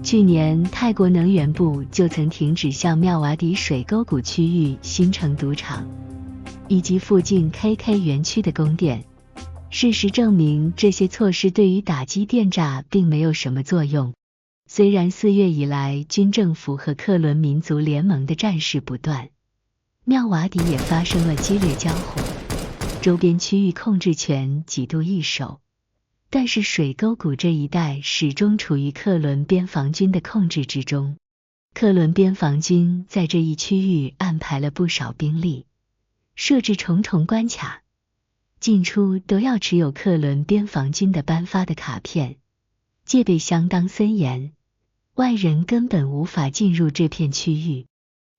去年泰国能源部就曾停止向妙瓦底水沟谷区域新城赌场以及附近 KK 园区的供电。事实证明，这些措施对于打击电诈并没有什么作用。虽然4月以来军政府和克伦民族联盟的战事不断，妙瓦底也发生了激烈交火，周边区域控制权几度易手，但是水沟谷这一带始终处于克伦边防军的控制之中。克伦边防军在这一区域安排了不少兵力，设置重重关卡，进出都要持有克伦边防军的颁发的卡片，戒备相当森严，外人根本无法进入这片区域。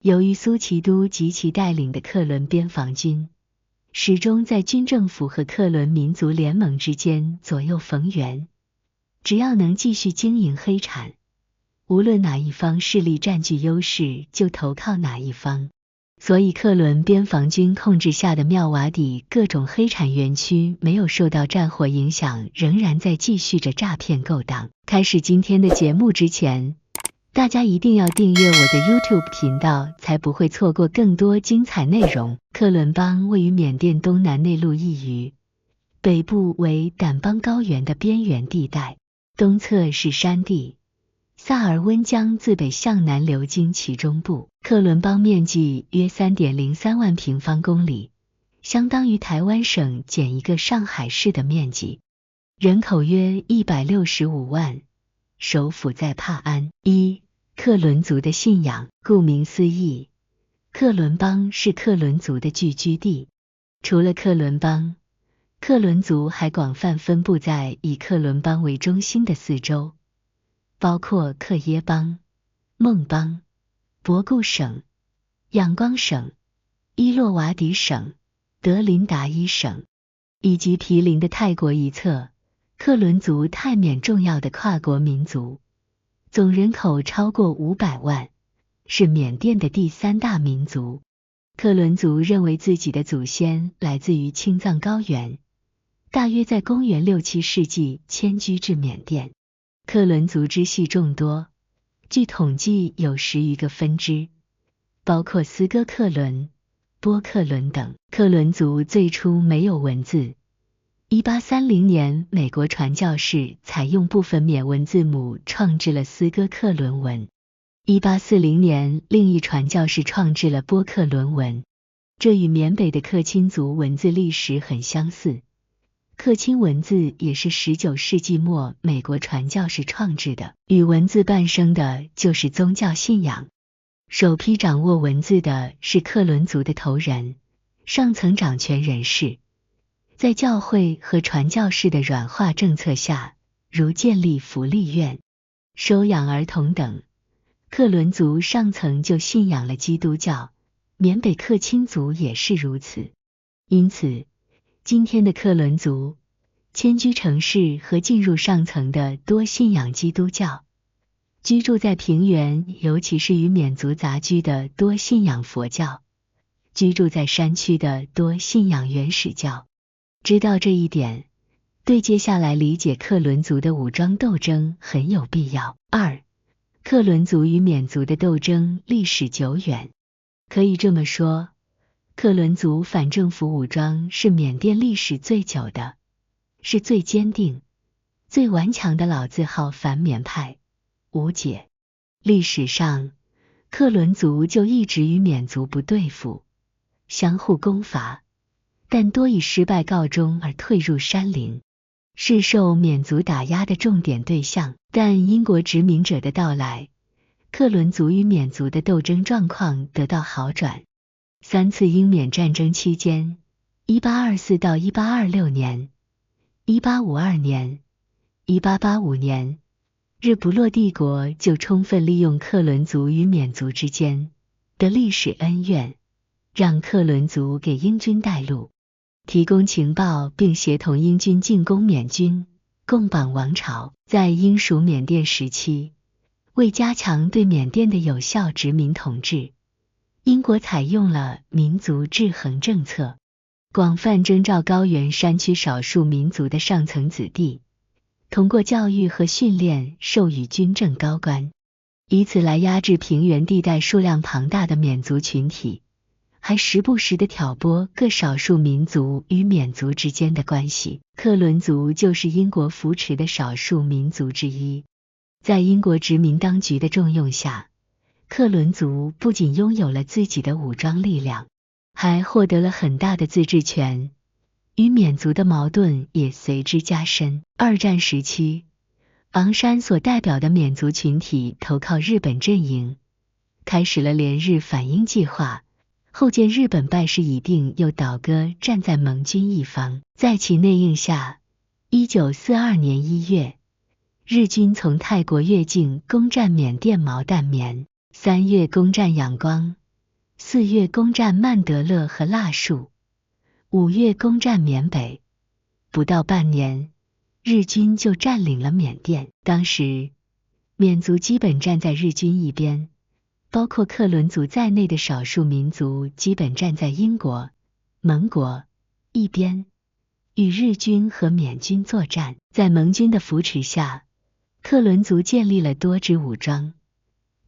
由于苏奇都及其带领的克伦边防军始终在军政府和克伦民族联盟之间左右逢源，只要能继续经营黑产，无论哪一方势力占据优势就投靠哪一方。所以克伦边防军控制下的妙瓦底各种黑产园区没有受到战火影响，仍然在继续着诈骗勾当。开始今天的节目之前，大家一定要订阅我的 YouTube 频道，才不会错过更多精彩内容。克伦邦位于缅甸东南内陆一隅，北部为掸邦高原的边缘地带，东侧是山地，萨尔温江自北向南流经其中部。克伦邦面积约 3.03 万平方公里，相当于台湾省减一个上海市的面积，人口约165万，首府在帕安。克伦族的信仰。顾名思义，克伦邦是克伦族的聚居地。除了克伦邦，克伦族还广泛分布在以克伦邦为中心的4州，包括克耶邦、孟邦、博固省、仰光省、伊洛瓦底省、德林达伊省，以及毗邻的泰国一侧。克伦族泰缅重要的跨国民族，总人口超过500万，是缅甸的第3大民族。克伦族认为自己的祖先来自于青藏高原，大约在公元6、7世纪迁居至缅甸。克伦族支系众多，据统计有10余个分支，包括斯哥克伦、波克伦等。克伦族最初没有文字，1830年美国传教士采用部分缅文字母创制了斯哥克伦文，1840年另一传教士创制了波克伦文，这与缅北的克钦族文字历史很相似。克钦文字也是19世纪末美国传教士创制的，与文字伴生的就是宗教信仰。首批掌握文字的是克伦族的头人，上层掌权人士，在教会和传教士的软化政策下，如建立福利院、收养儿童等，克伦族上层就信仰了基督教，缅北克钦族也是如此。因此，今天的克伦族迁居城市和进入上层的多信仰基督教，居住在平原尤其是与缅族杂居的多信仰佛教，居住在山区的多信仰原始教。知道这一点，对接下来理解克伦族的武装斗争很有必要。克伦族与缅族的斗争历史久远。可以这么说，克伦族反政府武装是缅甸历史最久的，是最坚定、最顽强的老字号反缅派，无解。历史上，克伦族就一直与缅族不对付，相互攻伐，但多以失败告终而退入山林，是受缅族打压的重点对象。但英国殖民者的到来，克伦族与缅族的斗争状况得到好转。3次英缅战争期间，1824到1826年、1852年、1885年，日不落帝国就充分利用克伦族与缅族之间的历史恩怨，让克伦族给英军带路，提供情报，并协同英军进攻缅军，共绑王朝。在英属缅甸时期，为加强对缅甸的有效殖民统治，英国采用了民族制衡政策，广泛征召高原山区少数民族的上层子弟，通过教育和训练授予军政高官。以此来压制平原地带数量庞大的缅族群体，还时不时地挑拨各少数民族与缅族之间的关系。克伦族就是英国扶持的少数民族之一。在英国殖民当局的重用下，克伦族不仅拥有了自己的武装力量，还获得了很大的自治权，与缅族的矛盾也随之加深。二战时期，昂山所代表的缅族群体投靠日本阵营，开始了联日反英计划，后见日本败势已定，又倒戈站在盟军一方。在其内应下，1942年1月，日军从泰国越境攻占缅甸毛淡棉，3月攻占仰光，4月攻占曼德勒和腊树，5月攻占缅北。不到半年，日军就占领了缅甸。当时，缅族基本站在日军一边，包括克伦族在内的少数民族基本站在英国、盟国一边，与日军和缅军作战。在盟军的扶持下，克伦族建立了多支武装，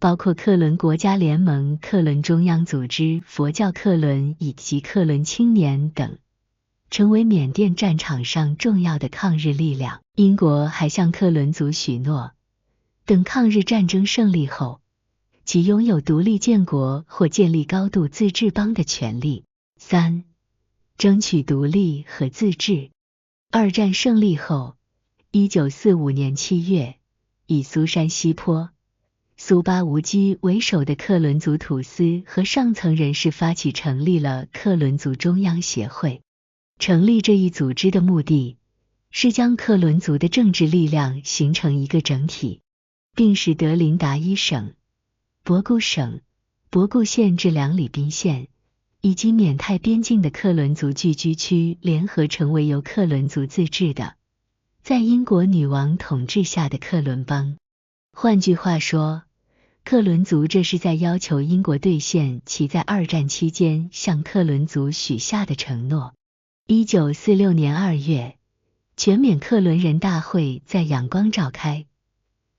包括克伦国家联盟、克伦中央组织、佛教克伦以及克伦青年等，成为缅甸战场上重要的抗日力量。英国还向克伦族许诺，等抗日战争胜利后，其拥有独立建国或建立高度自治邦的权利。3. 争取独立和自治。二战胜利后，1945年7月，以苏珊西坡、苏巴吴基为首的克伦族土司和上层人士发起成立了克伦族中央协会。成立这一组织的目的是将克伦族的政治力量形成一个整体，并使德林达伊省、博固省、博固县至两里滨县以及缅泰边境的克伦族聚居区联合成为由克伦族自治的，在英国女王统治下的克伦邦。换句话说，克伦族这是在要求英国兑现其在二战期间向克伦族许下的承诺。1946年2月，全缅克伦人大会在仰光召开，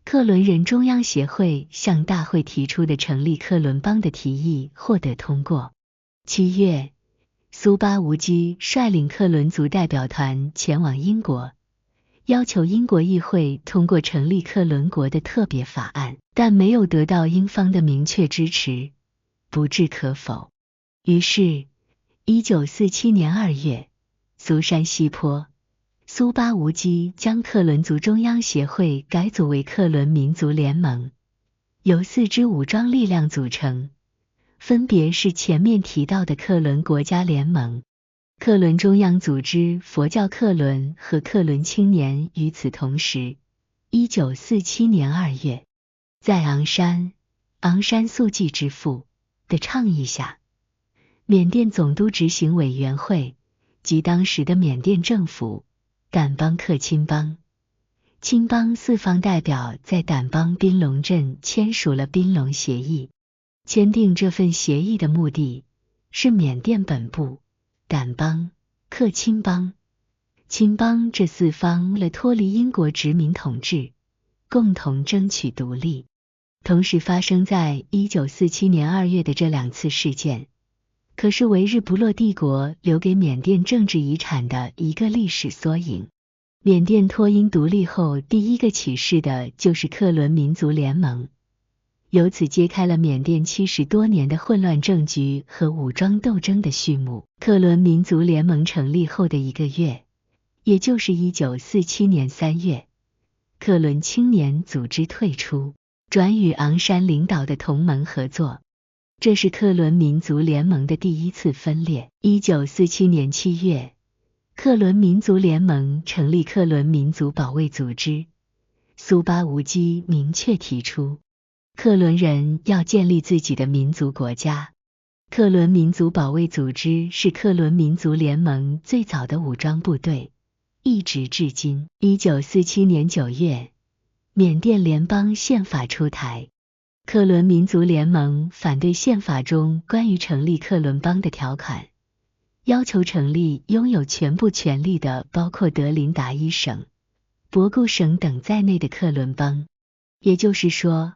克伦人中央协会向大会提出的成立克伦邦的提议获得通过。7月，苏巴吴基率领克伦族代表团前往英国，要求英国议会通过成立克伦国的特别法案，但没有得到英方的明确支持，不置可否。于是1947年2月，苏珊西坡、苏巴吴基将克伦族中央协会改组为克伦民族联盟，由4支武装力量组成，分别是前面提到的克伦国家联盟、克伦中央组织、佛教克伦和克伦青年。与此同时，1947年2月，在昂山素季之父的倡议下，缅甸总督执行委员会及当时的缅甸政府、掸邦克钦邦、钦邦四方代表在掸邦宾隆镇签署了宾隆协议。签订这份协议的目的是缅甸本部、掸邦、克钦邦、钦邦这四方为了脱离英国殖民统治，共同争取独立。同时发生在1947年2月的这2次事件，可是维日不落帝国留给缅甸政治遗产的一个历史缩影。缅甸脱英独立后第一个起事的就是克伦民族联盟，由此揭开了缅甸70多年的混乱政局和武装斗争的序幕。克伦民族联盟成立后的1个月，也就是1947年3月，克伦青年组织退出，转与昂山领导的同盟合作。这是克伦民族联盟的第一次分裂。1947年7月，克伦民族联盟成立克伦民族保卫组织，苏巴吴基明确提出，克伦人要建立自己的民族国家。克伦民族保卫组织是克伦民族联盟最早的武装部队，一直至今。1947年9月，缅甸联邦宪法出台，克伦民族联盟反对宪法中关于成立克伦邦的条款，要求成立拥有全部权力的包括德林达伊省、博固省等在内的克伦邦。也就是说，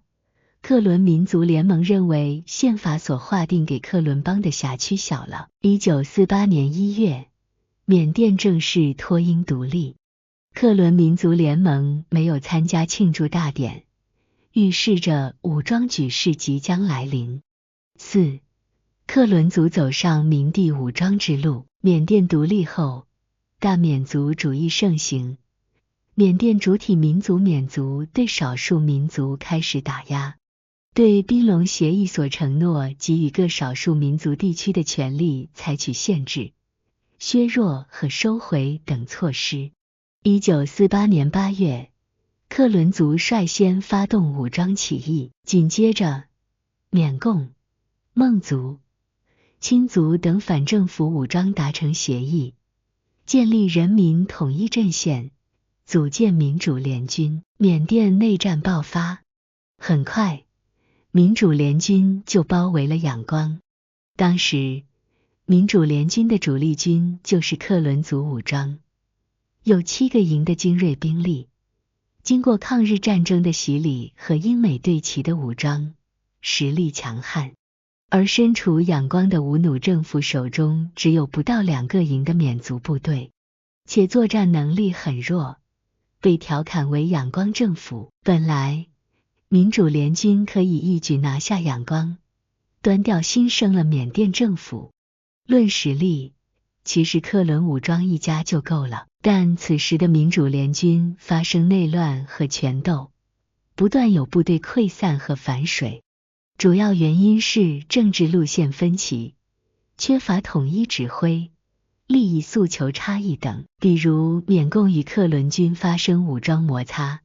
克伦民族联盟认为宪法所划定给克伦邦的辖区小了。1948年1月，缅甸正式脱英独立。克伦民族联盟没有参加庆祝大典，预示着武装举事即将来临。4. 克伦族走上明帝武装之路。缅甸独立后，大缅族主义盛行，缅甸主体民族缅族对少数民族开始打压，对宾龙协议所承诺给予各少数民族地区的权利采取限制、削弱和收回等措施。1948年8月，克伦族率先发动武装起义，紧接着，缅共、孟族、亲族等反政府武装达成协议，建立人民统一阵线，组建民主联军。缅甸内战爆发，很快，民主联军就包围了仰光。当时，民主联军的主力军就是克伦族武装，有7个营的精锐兵力，经过抗日战争的洗礼和英美对齐的武装，实力强悍。而身处仰光的吴努政府手中只有不到2个营的缅族部队，且作战能力很弱，被调侃为仰光政府。本来，民主联军可以一举拿下仰光，端掉新生了缅甸政府。论实力，其实克伦武装一家就够了。但此时的民主联军发生内乱和权斗，不断有部队溃散和反水。主要原因是政治路线分歧，缺乏统一指挥，利益诉求差异等。比如缅共与克伦军发生武装摩擦，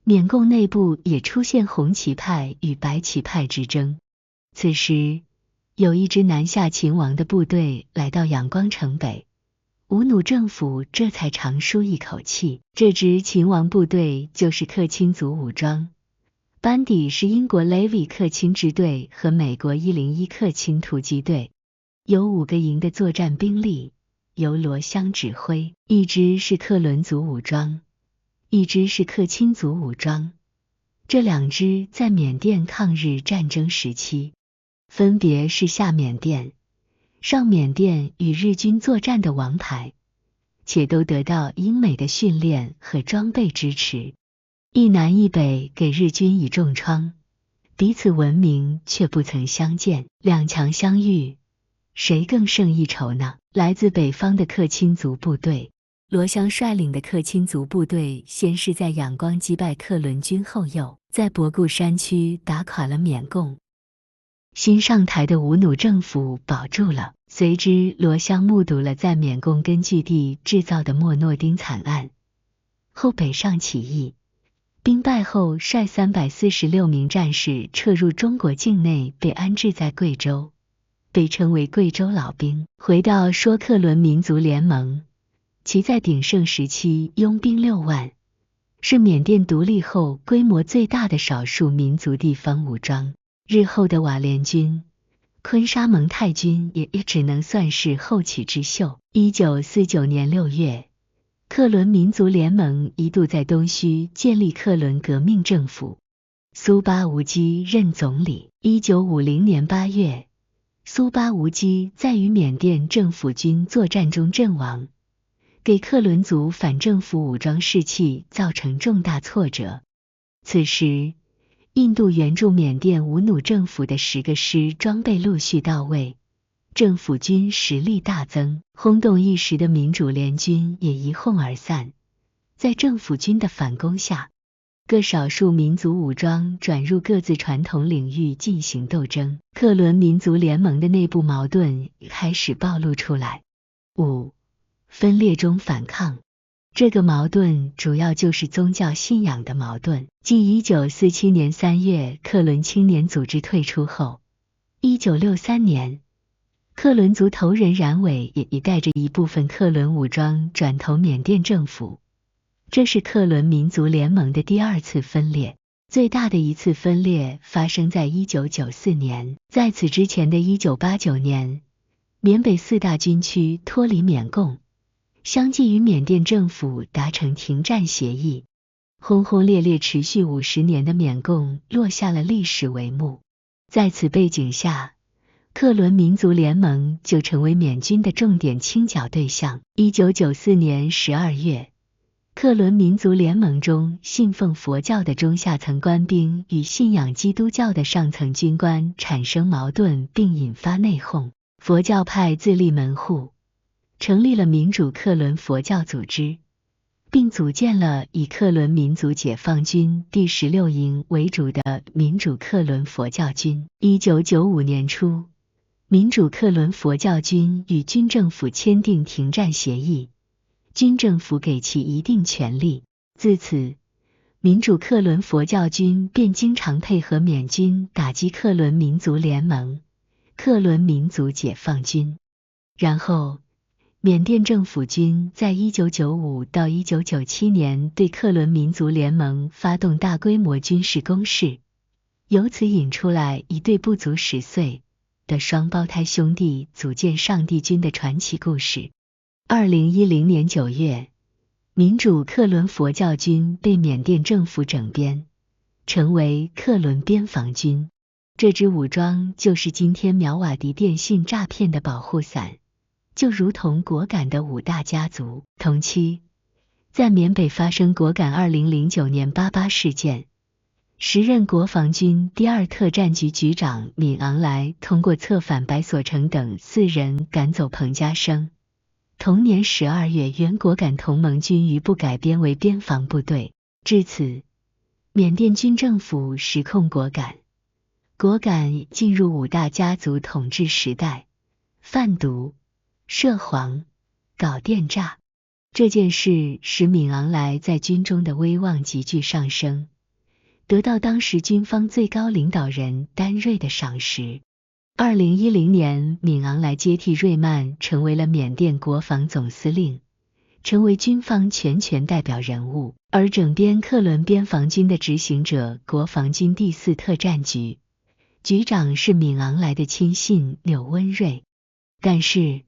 缅共内部也出现红旗派与白旗派之争。此时，有一支南下勤王的部队来到仰光城北，吴努政府这才长舒一口气。这支勤王部队就是克钦族武装，班底是英国 Navy 克钦支队和美国101克钦突击队，有5个营的作战兵力，由罗湘指挥。一支是克伦族武装，一支是克钦族武装。这2支在缅甸抗日战争时期，分别是下缅甸、上缅甸与日军作战的王牌，且都得到英美的训练和装备支持。一南一北给日军以重创，彼此闻名却不曾相见。2强相遇，谁更胜一筹呢？来自北方的克钦族部队，罗湘率领的克钦族部队先是在仰光击败克伦军后，又在博固山区打垮了缅共。新上台的吴努政府保住了。随之罗湘目睹了在缅共根据地制造的莫诺丁惨案，后北上起义，兵败后率346名战士撤入中国境内，被安置在贵州，被称为贵州老兵。回到说克伦民族联盟，其在鼎盛时期拥兵6万，是缅甸独立后规模最大的少数民族地方武装。日后的瓦联军、昆沙蒙泰军也只能算是后起之秀。1949年6月，克伦民族联盟一度在东区建立克伦革命政府，苏巴吴基任总理。1950年8月，苏巴吴基在与缅甸政府军作战中阵亡，给克伦族反政府武装士气造成重大挫折。此时，印度援助缅甸吴努政府的10个师装备陆续到位，政府军实力大增，轰动一时的民主联军也一哄而散。在政府军的反攻下，各少数民族武装转入各自传统领域进行斗争，克伦民族联盟的内部矛盾开始暴露出来。5. 分裂中反抗。这个矛盾主要就是宗教信仰的矛盾。继1947年3月克伦青年组织退出后，1963年，克伦族头人冉伟也带着一部分克伦武装转投缅甸政府。这是克伦民族联盟的第2次分裂。最大的一次分裂发生在1994年，在此之前的1989年，缅北4大军区脱离缅共，相继与缅甸政府达成停战协议。轰轰烈烈持续50年的缅共落下了历史帷幕。在此背景下，克伦民族联盟就成为缅军的重点清剿对象。1994年12月，克伦民族联盟中信奉佛教的中下层官兵与信仰基督教的上层军官产生矛盾，并引发内讧。佛教派自立门户，成立了民主克伦佛教组织，并组建了以克伦民族解放军第16营为主的民主克伦佛教军。1995年初，民主克伦佛教军与军政府签订停战协议，军政府给其一定权力。自此，民主克伦佛教军便经常配合缅军打击克伦民族联盟、克伦民族解放军。然后，缅甸政府军在1995到1997年对克伦民族联盟发动大规模军事攻势，由此引出来一对不足10岁的双胞胎兄弟组建上帝军的传奇故事。2010年9月，民主克伦佛教军被缅甸政府整编，成为克伦边防军。这支武装就是今天苗瓦迪电信诈骗的保护伞，就如同果敢的5大家族。同期，在缅北发生果敢2009年88事件，时任国防军第2特战局局长敏昂莱通过策反白所成等4人赶走彭家声。同年12月，原果敢同盟军余部改编为边防部队。至此，缅甸军政府实控果敢，果敢进入5大家族统治时代，贩毒、涉黄、搞电诈。这件事使敏昂莱在军中的威望急剧上升，得到当时军方最高领导人丹瑞的赏识。2010年，敏昂莱接替瑞曼成为了缅甸国防总司令，成为军方全权代表人物。而整编克伦边防军的执行者国防军第4特战局局长是敏昂莱的亲信钮温瑞。但是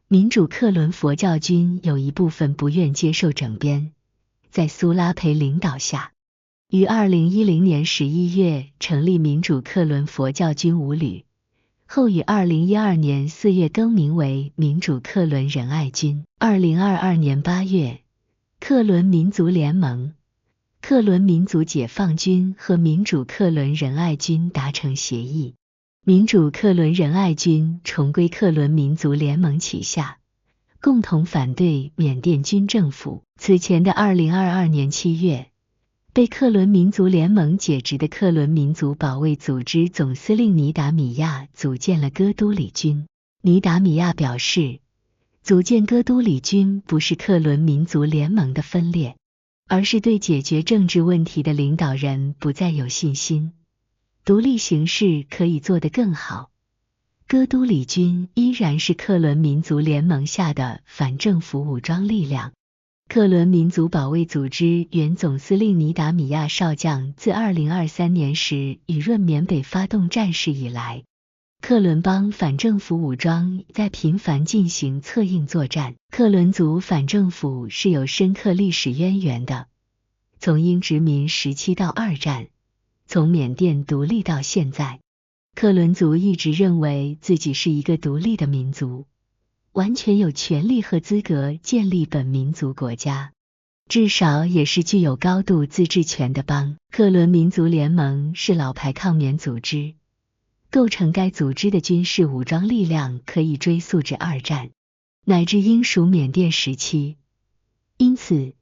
民主克伦佛教军有一部分不愿接受整编，在苏拉培领导下，于2010年11月成立民主克伦佛教军5旅，后于2012年4月更名为民主克伦仁爱军。2022年8月，克伦民族联盟、克伦民族解放军和民主克伦仁爱军达成协议，民主克伦仁爱军重归克伦民族联盟旗下，共同反对缅甸军政府。此前的2022年7月，被克伦民族联盟解职的克伦民族保卫组织总司令尼达米亚组建了哥都里军。尼达米亚表示，组建哥都里军不是克伦民族联盟的分裂，而是对解决政治问题的领导人不再有信心，独立形势可以做得更好。哥都里军依然是克伦民族联盟下的反政府武装力量。克伦民族保卫组织原总司令尼达米亚少将自2023年时与润缅北发动战事以来，克伦邦反政府武装在频繁进行策应作战。克伦族反政府是有深刻历史渊源的，从英殖民时期到2战，从缅甸独立到现在，克伦族一直认为自己是一个独立的民族，完全有权利和资格建立本民族国家，至少也是具有高度自治权的邦。克伦民族联盟是老牌抗缅组织，构成该组织的军事武装力量可以追溯至2战，乃至英属缅甸时期。因此，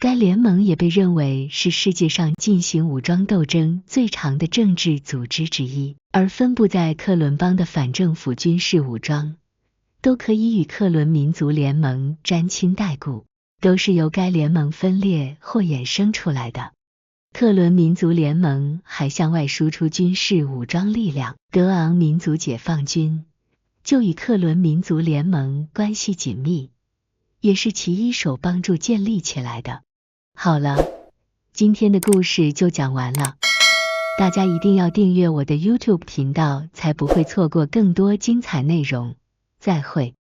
该联盟也被认为是世界上进行武装斗争最长的政治组织之一。而分布在克伦邦的反政府军事武装，都可以与克伦民族联盟沾亲带故，都是由该联盟分裂或衍生出来的。克伦民族联盟还向外输出军事武装力量，德昂民族解放军就与克伦民族联盟关系紧密，也是其一手帮助建立起来的。好了，今天的故事就讲完了，大家一定要订阅我的 YouTube 频道，才不会错过更多精彩内容。再会。